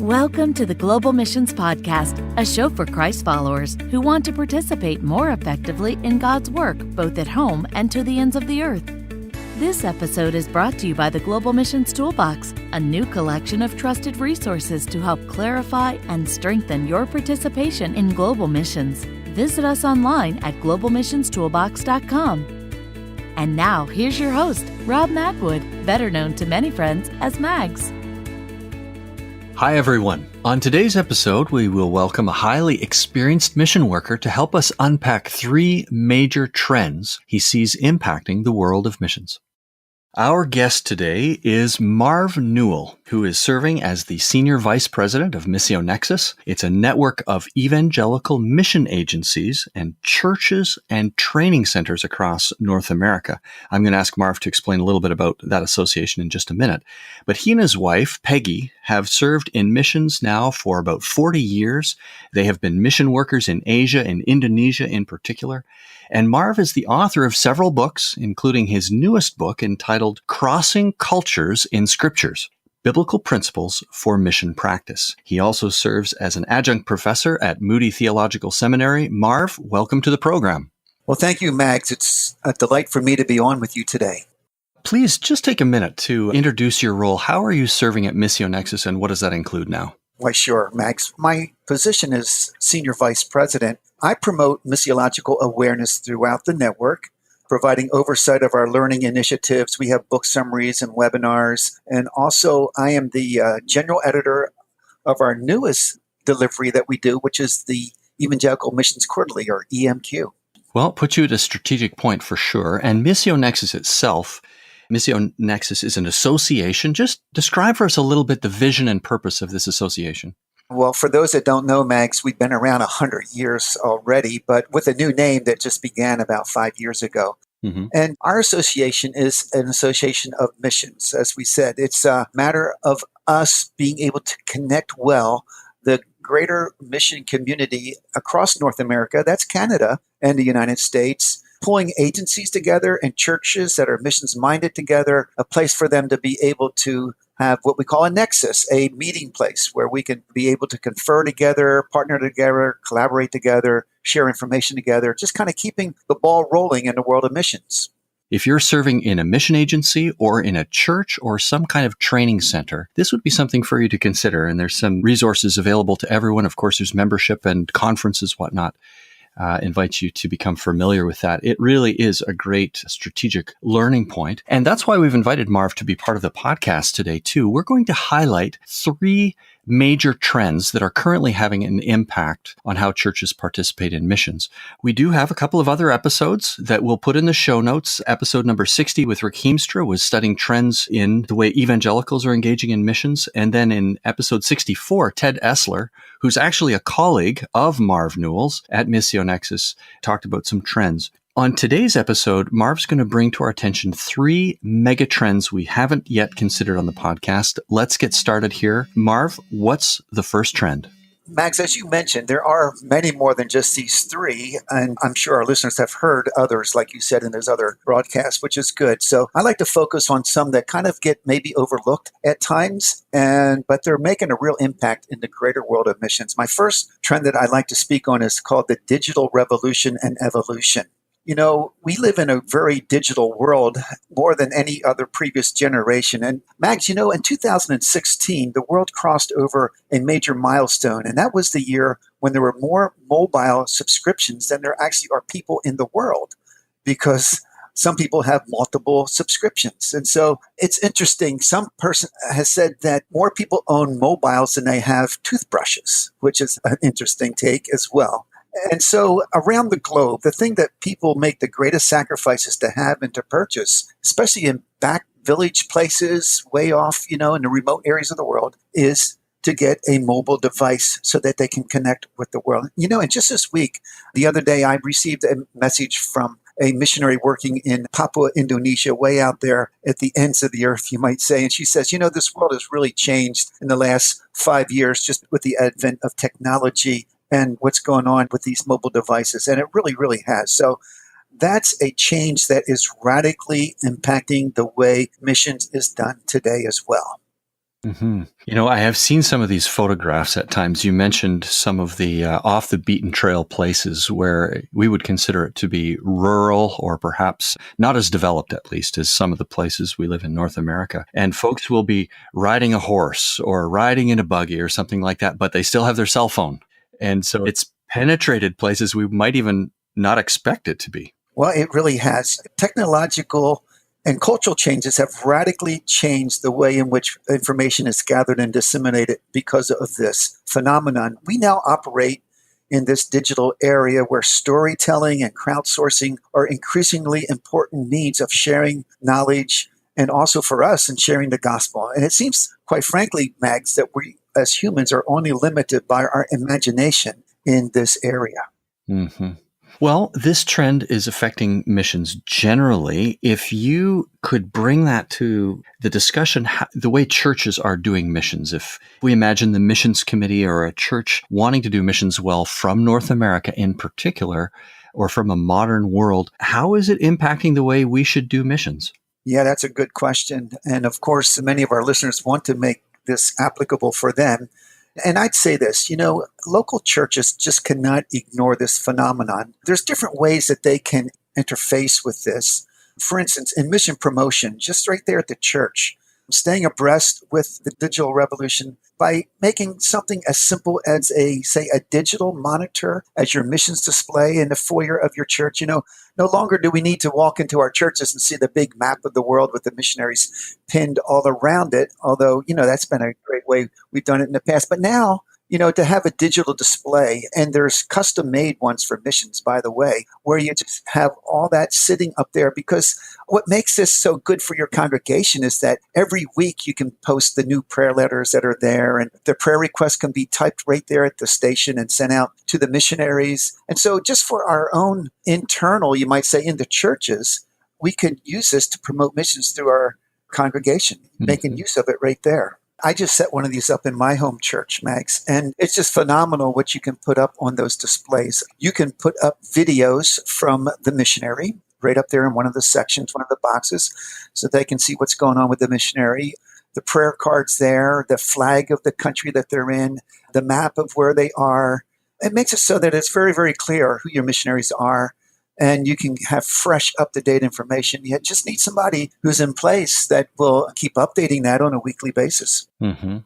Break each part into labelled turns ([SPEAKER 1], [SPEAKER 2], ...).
[SPEAKER 1] Welcome to the Global Missions Podcast, a show for Christ followers who want to participate more effectively in God's work, both at home and to the ends of the earth. This episode is brought to you by the Global Missions Toolbox, a new collection of trusted resources to help clarify and strengthen your participation in global missions. Visit us online at globalmissionstoolbox.com. And now, here's your host, Rob Magwood, better known to many friends as Mags.
[SPEAKER 2] Hi, everyone. On today's episode, we will welcome a highly experienced mission worker to help us unpack three major trends he sees impacting the world of missions. Our guest today is Marvin Newell, who is serving as the Senior Vice President of Missio Nexus. It's a network of evangelical mission agencies and churches and training centers across North America. I'm going to ask Marv to explain a little bit about that association in just a minute. But he and his wife, Peggy, have served in missions now for about 40 years. They have been mission workers in Asia and Indonesia in particular. And Marv is the author of several books, including his newest book entitled Crossing Cultures in Scriptures, Biblical Principles for Mission Practice. He also serves as an adjunct professor at Moody Theological Seminary. Marv, welcome to the program.
[SPEAKER 3] Well, thank you, Mags. It's a delight for me to be on with you today.
[SPEAKER 2] Please just take a minute to introduce your role. How are you serving at Missio Nexus, and what does that include now?
[SPEAKER 3] Why, sure, Mags. My position is Senior Vice President. I promote missiological awareness throughout the network, providing oversight of our learning initiatives. We have book summaries and webinars. And also, I am the general editor of our newest delivery that we do, which is the Evangelical Missions Quarterly, or EMQ.
[SPEAKER 2] Well, put you at a strategic point for sure. And Missio Nexus itself, Missio Nexus is an association. Just describe for us a little bit the vision and purpose of this association.
[SPEAKER 3] Well, for those that don't know, Mags, we've been around 100 years already, but with a new name that just began about 5 years ago. Mm-hmm. And our association is an association of missions. As we said, it's a matter of us being able to connect well the greater mission community across North America, that's Canada and the United States, pulling agencies together and churches that are missions-minded together, a place for them to be able to have what we call a nexus, a meeting place where we can be able to confer together, partner together, collaborate together, share information together, just kind of keeping the ball rolling in the world of missions.
[SPEAKER 2] If you're serving in a mission agency or in a church or some kind of training center, this would be something for you to consider. And there's some resources available to everyone. Of course, there's membership and conferences, whatnot. Invite you to become familiar with that. It really is a great strategic learning point. And that's why we've invited Marv to be part of the podcast today, too. We're going to highlight three major trends that are currently having an impact on how churches participate in missions. We do have a couple of other episodes that we'll put in the show notes. Episode number 60 with Rick Heemstra was studying trends in the way evangelicals are engaging in missions. And then in episode 64, Ted Essler, who's actually a colleague of Marv Newell's at Missio Nexus, talked about some trends. On today's episode, Marv's going to bring to our attention three mega trends we haven't yet considered on the podcast. Let's get started here. Marv, what's the first trend?
[SPEAKER 3] Max, as you mentioned, there are many more than just these three, and I'm sure our listeners have heard others, like you said in those other broadcasts, which is good. So I like to focus on some that kind of get maybe overlooked at times, but they're making a real impact in the greater world of missions. My first trend that I like to speak on is called the digital revolution and evolution. You know, we live in a very digital world more than any other previous generation. And Mags, you know, in 2016, the world crossed over a major milestone. And that was the year when there were more mobile subscriptions than there actually are people in the world, because some people have multiple subscriptions. And so it's interesting. Some person has said that more people own mobiles than they have toothbrushes, which is an interesting take as well. And so around the globe, the thing that people make the greatest sacrifices to have and to purchase, especially in back village places way off, in the remote areas of the world, is to get a mobile device so that they can connect with the world. And just this week, the other day, I received a message from a missionary working in Papua, Indonesia, way out there at the ends of the earth, you might say. And she says, this world has really changed in the last 5 years just with the advent of technology and what's going on with these mobile devices. And it really, really has. So that's a change that is radically impacting the way missions is done today as well.
[SPEAKER 2] I have seen some of these photographs at times. You mentioned some of the off the beaten trail places where we would consider it to be rural or perhaps not as developed, at least, as some of the places we live in North America. And folks will be riding a horse or riding in a buggy or something like that, but they still have their cell phone. And so it's penetrated places we might even not expect it to be.
[SPEAKER 3] Well, it really has. Technological and cultural changes have radically changed the way in which information is gathered and disseminated because of this phenomenon. We now operate in this digital area where storytelling and crowdsourcing are increasingly important needs of sharing knowledge and also for us in sharing the gospel. And it seems, quite frankly, Mags, that we as humans are only limited by our imagination in this area.
[SPEAKER 2] Mm-hmm. Well, this trend is affecting missions generally. If you could bring that to the discussion, the way churches are doing missions, if we imagine the missions committee or a church wanting to do missions well from North America in particular, or from a modern world, how is it impacting the way we should do missions?
[SPEAKER 3] Yeah, that's a good question. And of course, many of our listeners want to make this applicable for them. And I'd say this, local churches just cannot ignore this phenomenon. There's different ways that they can interface with this. For instance, in mission promotion, just right there at the church, staying abreast with the digital revolution by making something as simple as a digital monitor as your missions display in the foyer of your church. No longer do we need to walk into our churches and see the big map of the world with the missionaries pinned all around it. Although, that's been a great way we've done it in the past. But now, to have a digital display, and there's custom made ones for missions, by the way, where you just have all that sitting up there, because what makes this so good for your congregation is that every week you can post the new prayer letters that are there, and the prayer requests can be typed right there at the station and sent out to the missionaries. And so just for our own internal, you might say, in the churches, we can use this to promote missions through our congregation, making use of it right there. I just set one of these up in my home church, Mags, and it's just phenomenal what you can put up on those displays. You can put up videos from the missionary right up there in one of the sections, one of the boxes, so they can see what's going on with the missionary. The prayer cards there, the flag of the country that they're in, the map of where they are. It makes it so that it's very, very clear who your missionaries are, and you can have fresh, up-to-date information. You just need somebody who's in place that will keep updating that on a weekly basis.
[SPEAKER 2] Mm-hmm.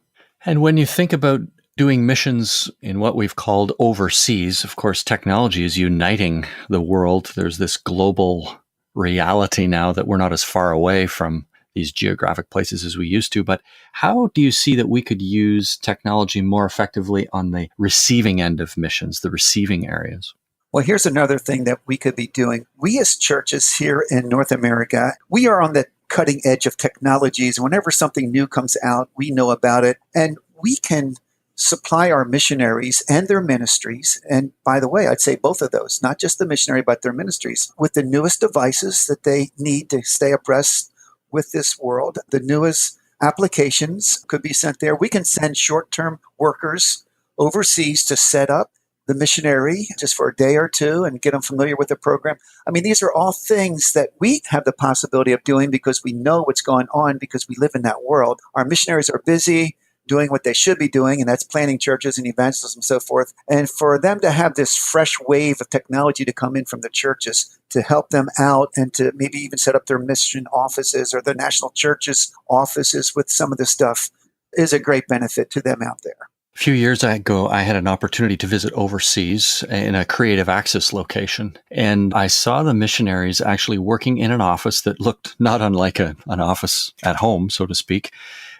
[SPEAKER 2] And when you think about doing missions in what we've called overseas, of course, technology is uniting the world. There's this global reality now that we're not as far away from these geographic places as we used to. But how do you see that we could use technology more effectively on the receiving end of missions, the receiving areas?
[SPEAKER 3] Well, here's another thing that we could be doing. We as churches here in North America, we are on the cutting edge of technologies. Whenever something new comes out, we know about it. And we can supply our missionaries and their ministries. And by the way, I'd say both of those, not just the missionary, but their ministries, with the newest devices that they need to stay abreast with this world. The newest applications could be sent there. We can send short-term workers overseas to set up the missionary just for a day or two and get them familiar with the program. I mean, these are all things that we have the possibility of doing because we know what's going on, because we live in that world. Our missionaries are busy doing what they should be doing, and that's planning churches and evangelism and so forth. And for them to have this fresh wave of technology to come in from the churches to help them out and to maybe even set up their mission offices or the national churches offices with some of this stuff is a great benefit to them out there.
[SPEAKER 2] A few years ago, I had an opportunity to visit overseas in a creative access location, and I saw the missionaries actually working in an office that looked not unlike an office at home, so to speak.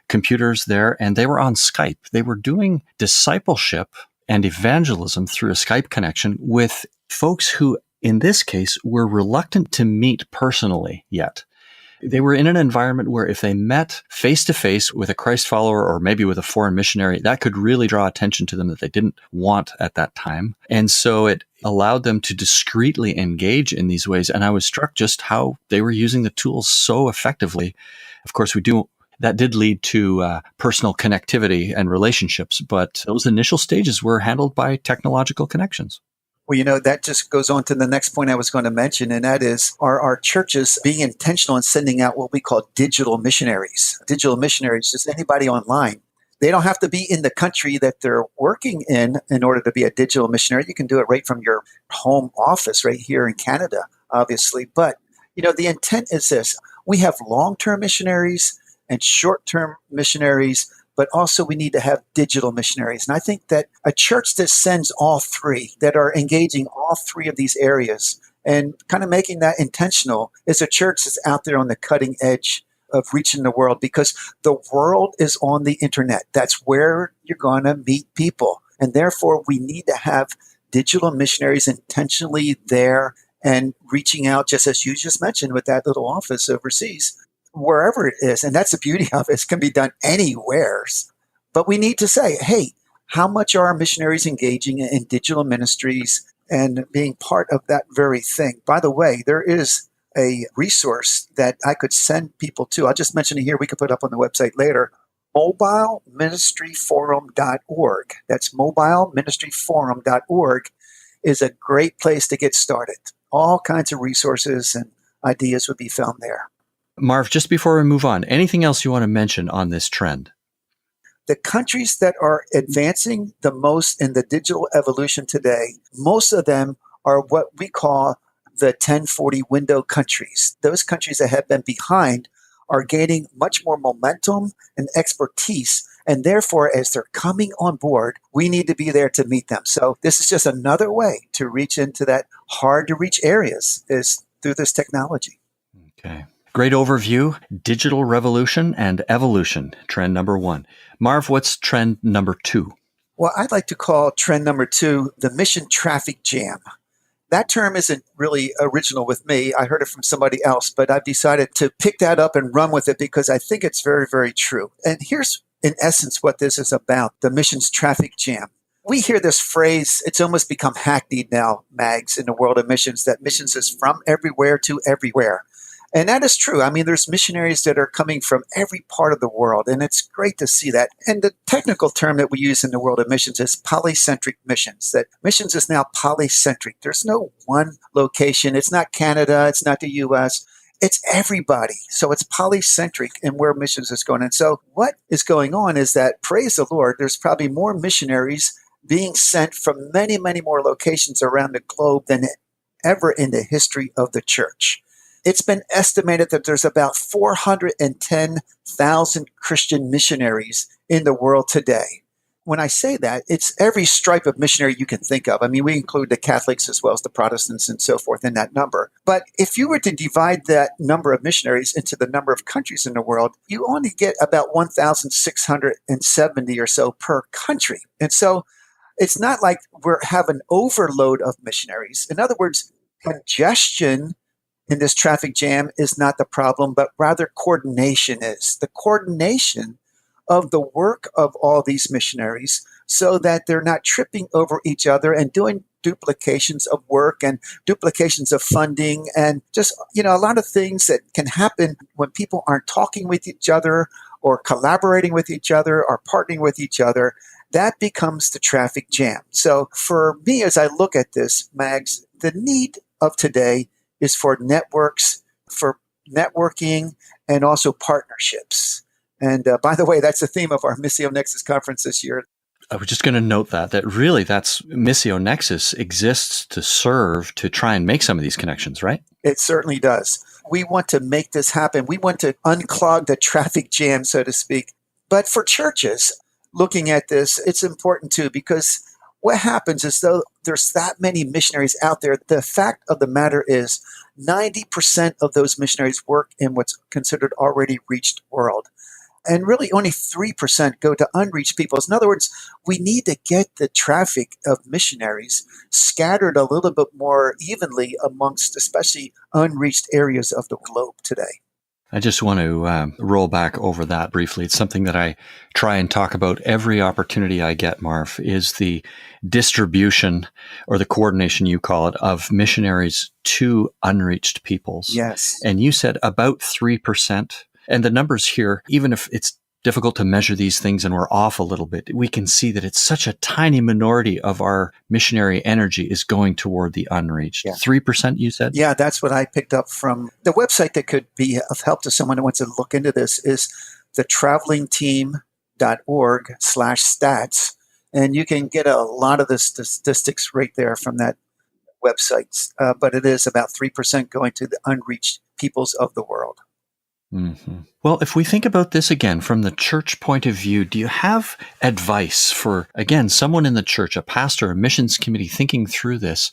[SPEAKER 2] Computers there, and they were on Skype. They were doing discipleship and evangelism through a Skype connection with folks who, in this case, were reluctant to meet personally yet. They were in an environment where if they met face-to-face with a Christ follower or maybe with a foreign missionary, that could really draw attention to them that they didn't want at that time. And so it allowed them to discreetly engage in these ways. And I was struck just how they were using the tools so effectively. Of course, that did lead to personal connectivity and relationships, but those initial stages were handled by technological connections.
[SPEAKER 3] Well, that just goes on to the next point I was going to mention, and that is our churches being intentional in sending out what we call digital missionaries. Digital missionaries, just anybody online. They don't have to be in the country that they're working in order to be a digital missionary. You can do it right from your home office right here in Canada, obviously. But, the intent is this. We have long-term missionaries and short-term missionaries, but also we need to have digital missionaries. And I think that a church that sends all three, that are engaging all three of these areas and kind of making that intentional, is a church that's out there on the cutting edge of reaching the world, because the world is on the internet. That's where you're going to meet people. And therefore, we need to have digital missionaries intentionally there and reaching out, just as you just mentioned with that little office overseas, wherever it is. And that's the beauty of it. It can be done anywhere. But we need to say, hey, how much are our missionaries engaging in digital ministries and being part of that very thing? By the way, there is a resource that I could send people to. I'll just mention it here. We could put it up on the website later. mobileministryforum.org. That's mobileministryforum.org is a great place to get started. All kinds of resources and ideas would be found there.
[SPEAKER 2] Marv, just before we move on, anything else you want to mention on this trend?
[SPEAKER 3] The countries that are advancing the most in the digital evolution today, most of them are what we call the 1040 window countries. Those countries that have been behind are gaining much more momentum and expertise. And therefore, as they're coming on board, we need to be there to meet them. So this is just another way to reach into that hard to reach areas, is through this technology.
[SPEAKER 2] Okay. Great overview. Digital revolution and evolution, trend number 1. Marv, what's trend number 2?
[SPEAKER 3] Well, I'd like to call trend number 2 the mission traffic jam. That term isn't really original with me. I heard it from somebody else, but I've decided to pick that up and run with it because I think it's very, very true. And here's, in essence, what this is about, the missions traffic jam. We hear this phrase, it's almost become hackneyed now, Mags, in the world of missions, that missions is from everywhere to everywhere. And that is true. I mean, there's missionaries that are coming from every part of the world, and it's great to see that. And the technical term that we use in the world of missions is polycentric missions, that missions is now polycentric. There's no one location. It's not Canada. It's not the U.S. It's everybody. So it's polycentric in where missions is going. And so what is going on is that, praise the Lord, there's probably more missionaries being sent from many, many more locations around the globe than ever in the history of the church. It's been estimated that there's about 410,000 Christian missionaries in the world today. When I say that, it's every stripe of missionary you can think of. I mean, we include the Catholics as well as the Protestants and so forth in that number. But if you were to divide that number of missionaries into the number of countries in the world, you only get about 1,670 or so per country. And so it's not like we're having overload of missionaries. In other words, congestion in this traffic jam is not the problem, but rather coordination is. The coordination of the work of all these missionaries so that they're not tripping over each other and doing duplications of work and duplications of funding and just, a lot of things that can happen when people aren't talking with each other or collaborating with each other or partnering with each other. That becomes the traffic jam. So for me, as I look at this, Mags, the need of today is for networks, for networking, and also partnerships. And by the way, that's the theme of our Missio Nexus conference this year.
[SPEAKER 2] I was just going to note that really that's Missio Nexus exists to serve, to try and make some of these connections, right?
[SPEAKER 3] It certainly does. We want to make this happen. We want to unclog the traffic jam, so to speak. But for churches, looking at this, it's important too, because what happens is, though there's that many missionaries out there, the fact of the matter is 90% of those missionaries work in what's considered already reached world. And really only 3% go to unreached peoples. In other words, we need to get the traffic of missionaries scattered a little bit more evenly amongst especially unreached areas of the globe today.
[SPEAKER 2] I just want to roll back over that briefly. It's something that I try and talk about every opportunity I get, Marv, is the distribution or the coordination, you call it, of missionaries to unreached peoples.
[SPEAKER 3] Yes.
[SPEAKER 2] And you said about 3%. And the numbers here, even if it's difficult to measure these things and we're off a little bit, we can see that it's such a tiny minority of our missionary energy is going toward the unreached.
[SPEAKER 3] Yeah.
[SPEAKER 2] 3%, you said?
[SPEAKER 3] Yeah, that's what I picked up from the website that could be of help to someone who wants to look into this is the travelingteam.org/stats. And you can get a lot of the statistics right there from that website. But it is about 3% going to the unreached peoples of the world.
[SPEAKER 2] Mm-hmm. Well, if we think about this again from the church point of view, do you have advice for, again, someone in the church, a pastor, a missions committee thinking through this?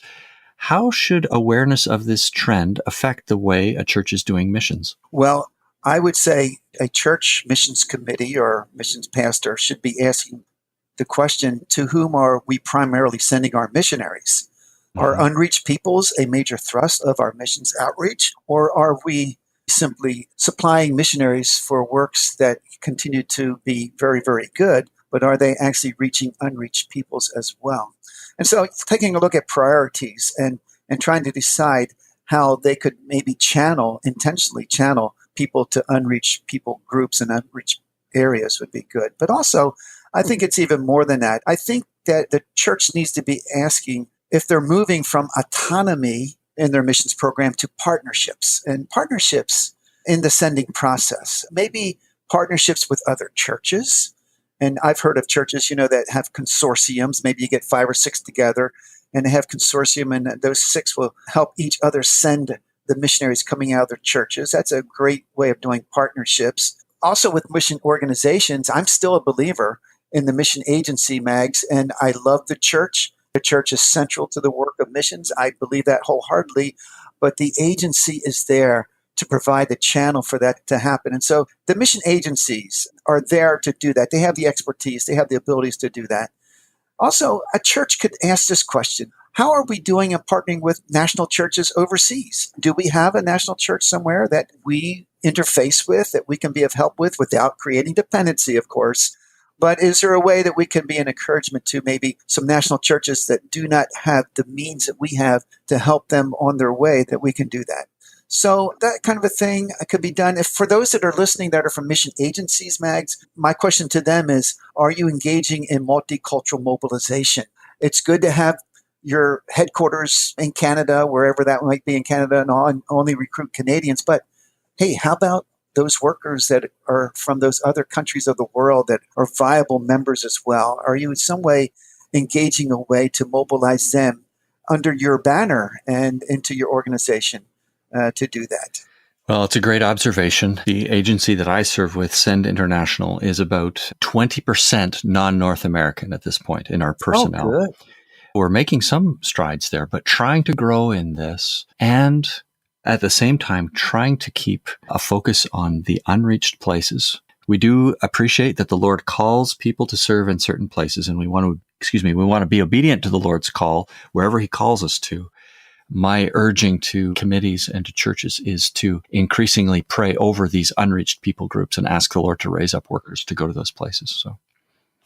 [SPEAKER 2] How should awareness of this trend affect the way a church is doing missions?
[SPEAKER 3] Well, I would say a church missions committee or missions pastor should be asking the question, to whom are we primarily sending our missionaries? Are unreached peoples a major thrust of our missions outreach, or are we simply supplying missionaries for works that continue to be very, very good, but are they actually reaching unreached peoples as well? And so taking a look at priorities and trying to decide how they could maybe intentionally channel people to unreached people groups and unreached areas would be good. But also, I think it's even more than that. I think that the church needs to be asking if they're moving from autonomy in their missions program to partnerships, and partnerships in the sending process. Maybe partnerships with other churches. And I've heard of churches, that have consortiums. Maybe you get 5 or 6 together and they have consortium, and those 6 will help each other send the missionaries coming out of their churches. That's a great way of doing partnerships. Also with mission organizations, I'm still a believer in the mission agency, Mags, and I love the church. The church is central to the work of missions. I believe that wholeheartedly, but the agency is there to provide the channel for that to happen. And so the mission agencies are there to do that. They have the expertise. They have the abilities to do that. Also, a church could ask this question: how are we doing in partnering with national churches overseas? Do we have a national church somewhere that we interface with, that we can be of help with without creating dependency, of course? But is there a way that we can be an encouragement to maybe some national churches that do not have the means that we have to help them on their way, that we can do that? So that kind of a thing could be done. If for those that are listening that are from mission agencies, Mags, my question to them is, are you engaging in multicultural mobilization? It's good to have your headquarters in Canada, wherever that might be in Canada, and only recruit Canadians. But hey, how about those workers that are from those other countries of the world that are viable members as well? Are you in some way engaging a way to mobilize them under your banner and into your organization to do that?
[SPEAKER 2] Well, it's a great observation. The agency that I serve with, Send International, is about 20% non-North American at this point in our personnel.
[SPEAKER 3] Oh, good.
[SPEAKER 2] We're making some strides there, but trying to grow in this and at the same time, trying to keep a focus on the unreached places. We do appreciate that the Lord calls people to serve in certain places, and we want to be obedient to the Lord's call wherever He calls us to. My urging to committees and to churches is to increasingly pray over these unreached people groups and ask the Lord to raise up workers to go to those places. So,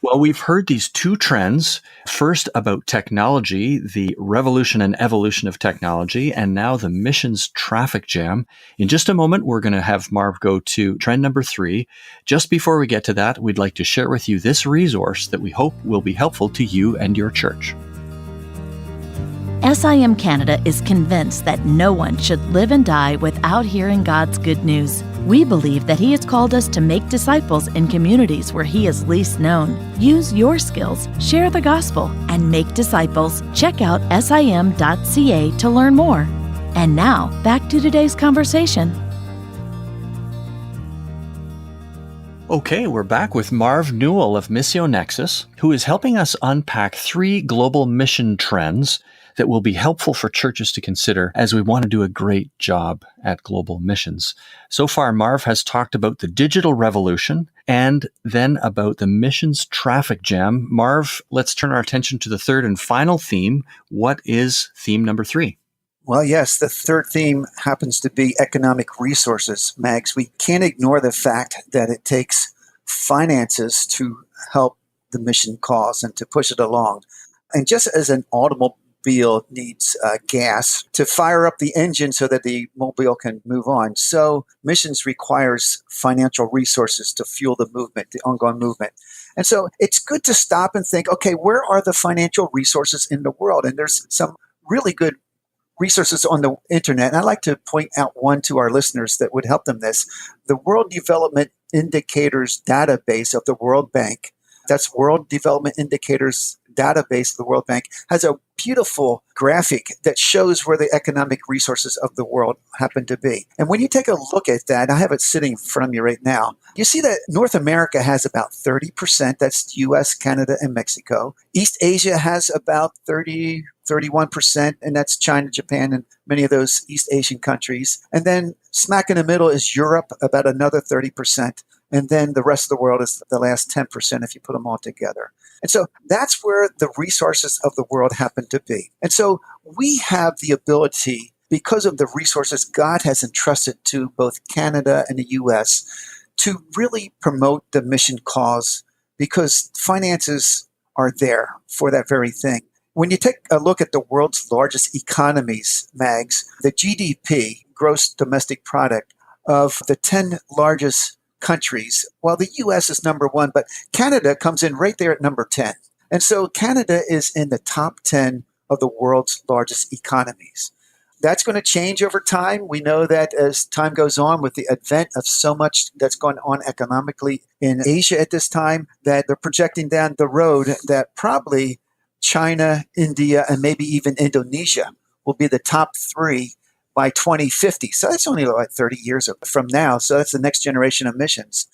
[SPEAKER 2] well, we've heard these 2 trends, first about technology, the revolution and evolution of technology, and now the missions traffic jam. In just a moment, we're going to have Marv go to trend number 3. Just before we get to that, we'd like to share with you this resource that we hope will be helpful to you and your church.
[SPEAKER 1] SIM Canada is convinced that no one should live and die without hearing God's good news. We believe that He has called us to make disciples in communities where He is least known. Use your skills, share the gospel, and make disciples. Check out sim.ca to learn more. And now, back to today's conversation.
[SPEAKER 2] Okay, we're back with Marv Newell of Missio Nexus, who is helping us unpack 3 global mission trends that will be helpful for churches to consider as we want to do a great job at global missions. So far, Marv has talked about the digital revolution and then about the missions traffic jam. Marv, let's turn our attention to the 3rd and final theme. What is theme number 3?
[SPEAKER 3] Well, yes, the 3rd theme happens to be economic resources, Mags. We can't ignore the fact that it takes finances to help the mission cause and to push it along. And just as an automobile automobile needs gas to fire up the engine so that the mobile can move on. So missions requires financial resources to fuel the movement, the ongoing movement. And so it's good to stop and think, okay, where are the financial resources in the world? And there's some really good resources on the internet. And I'd like to point out one to our listeners that would help them this. The World Development Indicators database of the World Bank, that's World Development Indicators database of the World Bank, has a beautiful graphic that shows where the economic resources of the world happen to be. And when you take a look at that, I have it sitting in front of me right now, you see that North America has about 30%, that's US, Canada, and Mexico. East Asia has about 31%, and that's China, Japan, and many of those East Asian countries. And then smack in the middle is Europe, about another 30%. And then the rest of the world is the last 10% if you put them all together. And so that's where the resources of the world happen to be. And so we have the ability, because of the resources God has entrusted to both Canada and the US, to really promote the mission cause, because finances are there for that very thing. When you take a look at the world's largest economies, Mags, the GDP, gross domestic product, of the 10 largest countries, well, the U.S. is number one, but Canada comes in right there at number 10. And so Canada is in the top 10 of the world's largest economies. That's going to change over time. We know that as time goes on, with the advent of so much that's going on economically in Asia at this time, that they're projecting down the road that probably China, India, and maybe even Indonesia will be the top three by 2050. So that's only like 30 years from now. So that's the next generation of missions.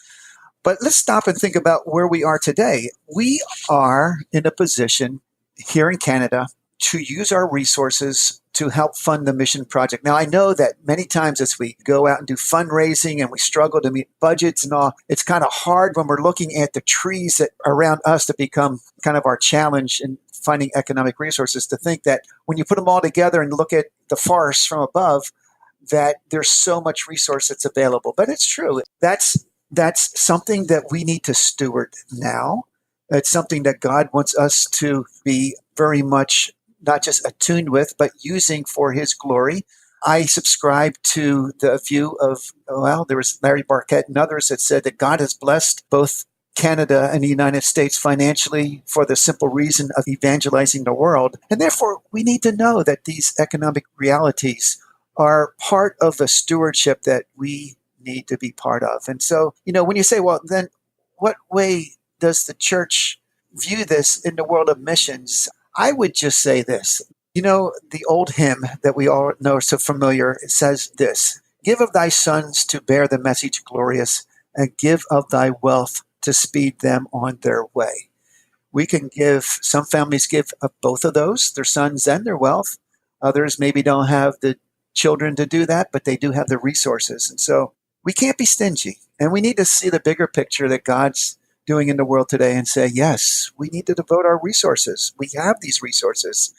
[SPEAKER 3] But let's stop and think about where we are today. We are in a position here in Canada to use our resources to help fund the mission project. Now, I know that many times as we go out and do fundraising and we struggle to meet budgets and all, it's kind of hard when we're looking at the trees that are around us to become kind of our challenge in finding economic resources, to think that when you put them all together and look at the forest from above, that there's so much resource that's available. But it's true. That's something that we need to steward now. It's something that God wants us to be very much not just attuned with, but using for his glory. I subscribe to the view of, well, there was Larry Barkett and others that said that God has blessed both Canada and the United States financially for the simple reason of evangelizing the world. And therefore, we need to know that these economic realities are part of the stewardship that we need to be part of. And so, when you say, well, then what way does the church view this in the world of missions? I would just say this. The old hymn that we all know is so familiar, it says this: "Give of thy sons to bear the message glorious, and give of thy wealth to speed them on their way." We can give, some families give of both of those, their sons and their wealth. Others maybe don't have the children to do that, but they do have the resources. And so we can't be stingy. And we need to see the bigger picture that God's doing in the world today and say, yes, we need to devote our resources. We have these resources.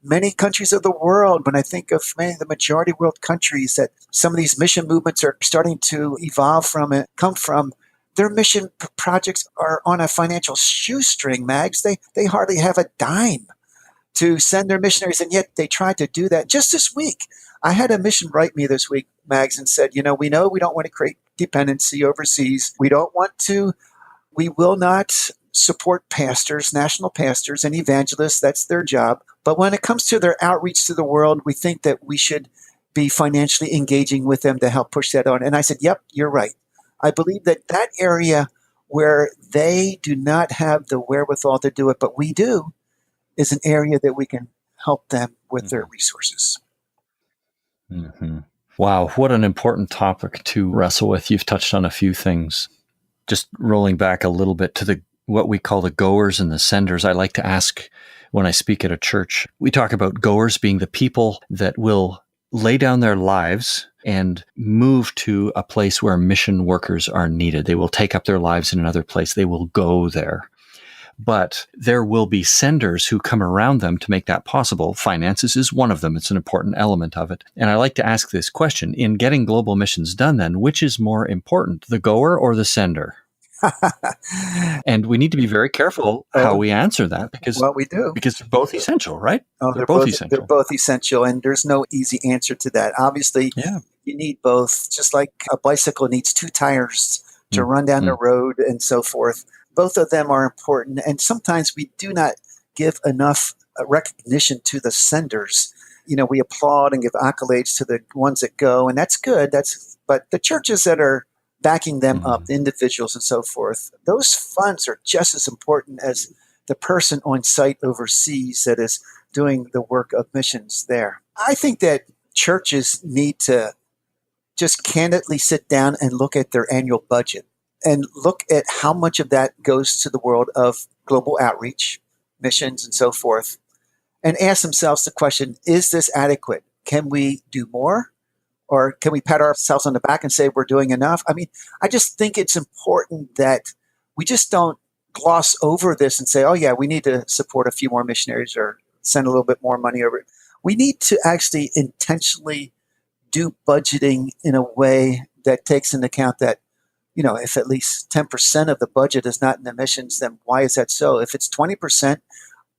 [SPEAKER 3] Many countries of the world, when I think of many of the majority world countries that some of these mission movements are starting to evolve from and come from, their mission projects are on a financial shoestring, Mags. They hardly have a dime to send their missionaries, and yet they try to do that. Just this week, I had a mission write me this week, Mags, and said, we know we don't want to create dependency overseas. We will not support pastors, national pastors, and evangelists. That's their job. But when it comes to their outreach to the world, we think that we should be financially engaging with them to help push that on. And I said, yep, you're right. I believe that area where they do not have the wherewithal to do it, but we do, is an area that we can help them with their resources.
[SPEAKER 2] Mm-hmm. Wow, what an important topic to wrestle with. You've touched on a few things. Just rolling back a little bit to what we call the goers and the senders, I like to ask when I speak at a church, we talk about goers being the people that will lay down their lives and move to a place where mission workers are needed. They will take up their lives in another place. They will go there. But there will be senders who come around them to make that possible. Finances is one of them. It's an important element of it. And I like to ask this question: in getting global missions done then, which is more important, the goer or the sender? And we need to be very careful how we answer that
[SPEAKER 3] Well, we do.
[SPEAKER 2] because they're both essential, right?
[SPEAKER 3] Oh,
[SPEAKER 2] They're both
[SPEAKER 3] they're
[SPEAKER 2] essential.
[SPEAKER 3] both essential, and there's no easy answer to that. Obviously,
[SPEAKER 2] Yeah.
[SPEAKER 3] you need both, just like a bicycle needs two tires to run down the road and so forth. Both of them are important, and sometimes we do not give enough recognition to the senders. We applaud and give accolades to the ones that go, and that's good. But the churches that are backing them up, the individuals and so forth, those funds are just as important as the person on site overseas that is doing the work of missions there. I think that churches need to just candidly sit down and look at their annual budget and look at how much of that goes to the world of global outreach, missions, and so forth, and ask themselves the question, is this adequate? Can we do more? Or can we pat ourselves on the back and say we're doing enough? I mean, I just think it's important that we just don't gloss over this and say, oh, yeah, we need to support a few more missionaries or send a little bit more money over. We need to actually intentionally do budgeting in a way that takes into account that, if at least 10% of the budget is not in the missions, then why is that so? If it's 20%,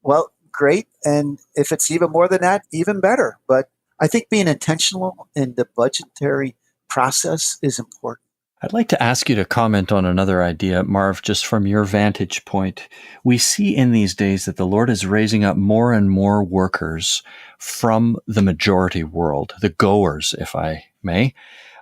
[SPEAKER 3] well, great. And if it's even more than that, even better. But I think being intentional in the budgetary process is important.
[SPEAKER 2] I'd like to ask you to comment on another idea, Marv, just from your vantage point. We see in these days that the Lord is raising up more and more workers from the majority world. The goers, if I may,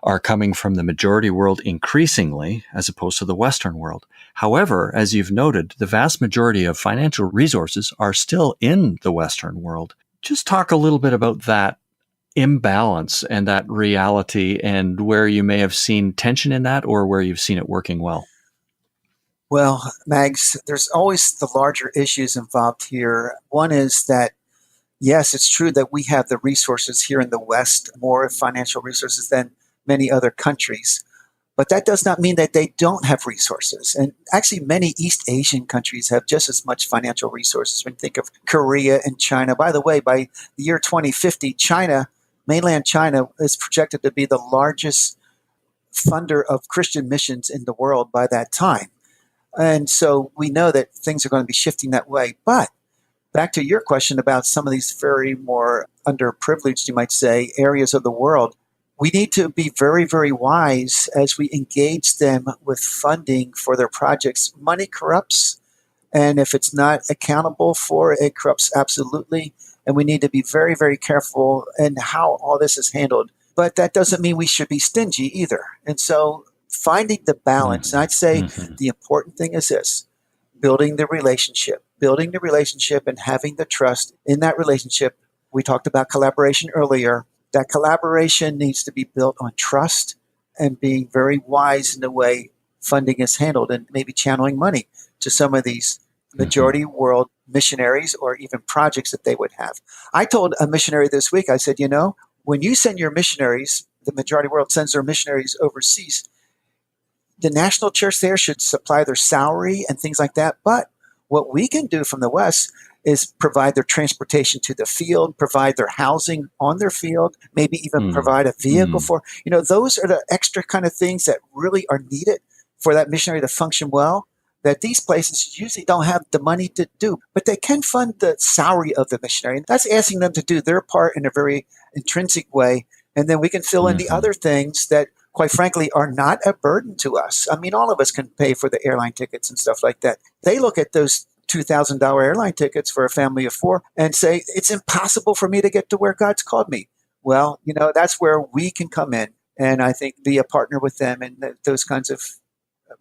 [SPEAKER 2] are coming from the majority world increasingly, as opposed to the Western world. However, as you've noted, the vast majority of financial resources are still in the Western world. Just talk a little bit about that imbalance and that reality and where you may have seen tension in that or where you've seen it working well.
[SPEAKER 3] Well, Mags, there's always the larger issues involved here. One is that, yes, it's true that we have the resources here in the West, more financial resources than many other countries. But that does not mean that they don't have resources. And actually, many East Asian countries have just as much financial resources. When you think of Korea and China, by the way, by the year 2050, mainland China is projected to be the largest funder of Christian missions in the world by that time. And so we know that things are going to be shifting that way. But back to your question about some of these very more underprivileged, you might say, areas of the world, we need to be very, very wise as we engage them with funding for their projects. Money corrupts, and if it's not accountable for, it corrupts absolutely. And we need to be very, very careful in how all this is handled. But that doesn't mean we should be stingy either. And so finding the balance, and I'd say the important thing is this, building the relationship and having the trust in that relationship. We talked about collaboration earlier. That collaboration needs to be built on trust and being very wise in the way funding is handled and maybe channeling money to some of these majority world missionaries or even projects that they would have. I told a missionary this week, I said, when you send your missionaries, the majority world sends their missionaries overseas, the national church there should supply their salary and things like that. But what we can do from the West is provide their transportation to the field, provide their housing on their field, maybe even provide a vehicle for, those are the extra kind of things that really are needed for that missionary to function well, that these places usually don't have the money to do, but they can fund the salary of the missionary. And that's asking them to do their part in a very intrinsic way. And then we can fill in the other things that, quite frankly, are not a burden to us. I mean, all of us can pay for the airline tickets and stuff like that. They look at those $2,000 airline tickets for a family of four and say, it's impossible for me to get to where God's called me. Well, that's where we can come in and I think be a partner with them in those kinds of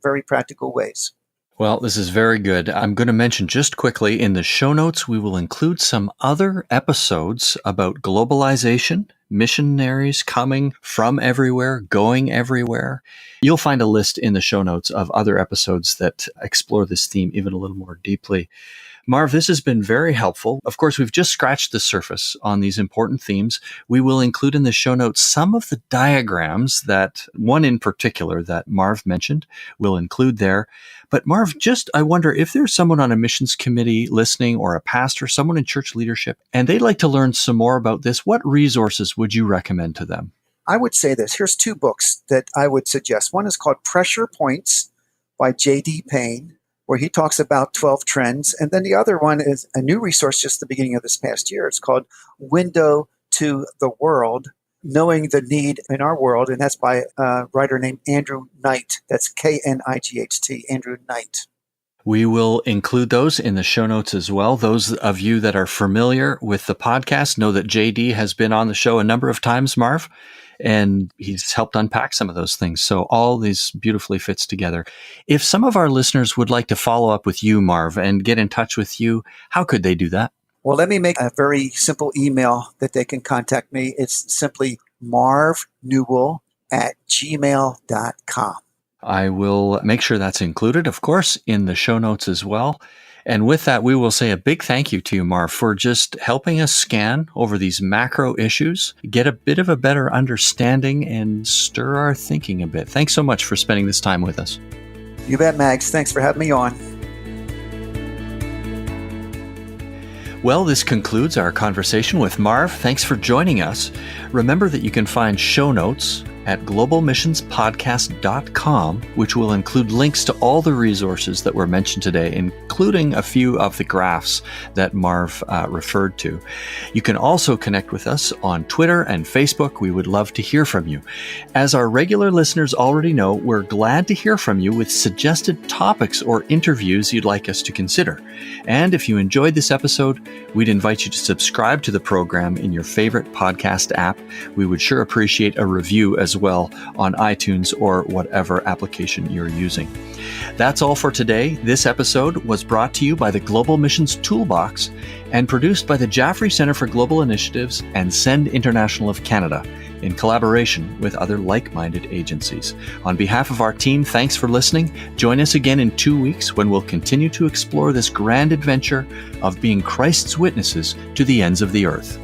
[SPEAKER 3] very practical ways.
[SPEAKER 2] Well, this is very good. I'm going to mention just quickly in the show notes, we will include some other episodes about globalization, missionaries coming from everywhere, going everywhere. You'll find a list in the show notes of other episodes that explore this theme even a little more deeply. Marv, this has been very helpful. Of course, we've just scratched the surface on these important themes. We will include in the show notes some of the diagrams that one in particular that Marv mentioned. We'll include there. But Marv, I wonder if there's someone on a missions committee listening or a pastor, someone in church leadership, and they'd like to learn some more about this, what resources would you recommend to them?
[SPEAKER 3] I would say this. Here's two books that I would suggest. One is called Pressure Points by J.D. Payne, where he talks about 12 trends. And then the other one is a new resource just the beginning of this past year. It's called Window to the World, Knowing the Need in Our World. And that's by a writer named Andrew Knight. That's Knight, Andrew Knight.
[SPEAKER 2] We will include those in the show notes as well. Those of you that are familiar with the podcast know that JD has been on the show a number of times, Marv, and he's helped unpack some of those things. So all these beautifully fits together. If some of our listeners would like to follow up with you, Marv, and get in touch with you, how could they do that?
[SPEAKER 3] Well, let me make a very simple email that they can contact me. It's simply marvnewell@gmail.com.
[SPEAKER 2] I will make sure that's included, of course, in the show notes as well. And with that, we will say a big thank you to you, Marv, for just helping us scan over these macro issues, get a bit of a better understanding, and stir our thinking a bit. Thanks so much for spending this time with us.
[SPEAKER 3] You bet, Mags. Thanks for having me on.
[SPEAKER 2] Well, this concludes our conversation with Marv. Thanks for joining us. Remember that you can find show notes at globalmissionspodcast.com, which will include links to all the resources that were mentioned today, including a few of the graphs that Marv referred to. You can also connect with us on Twitter and Facebook. We would love to hear from you. As our regular listeners already know, we're glad to hear from you with suggested topics or interviews you'd like us to consider. And if you enjoyed this episode, we'd invite you to subscribe to the program in your favorite podcast app. We would sure appreciate a review as well on iTunes or whatever application you're using. That's all for today. This episode was brought to you by the Global Missions Toolbox and produced by the Jaffrey Center for Global Initiatives and Send International of Canada in collaboration with other like-minded agencies. On behalf of our team, thanks for listening. Join us again in 2 weeks when we'll continue to explore this grand adventure of being Christ's witnesses to the ends of the earth.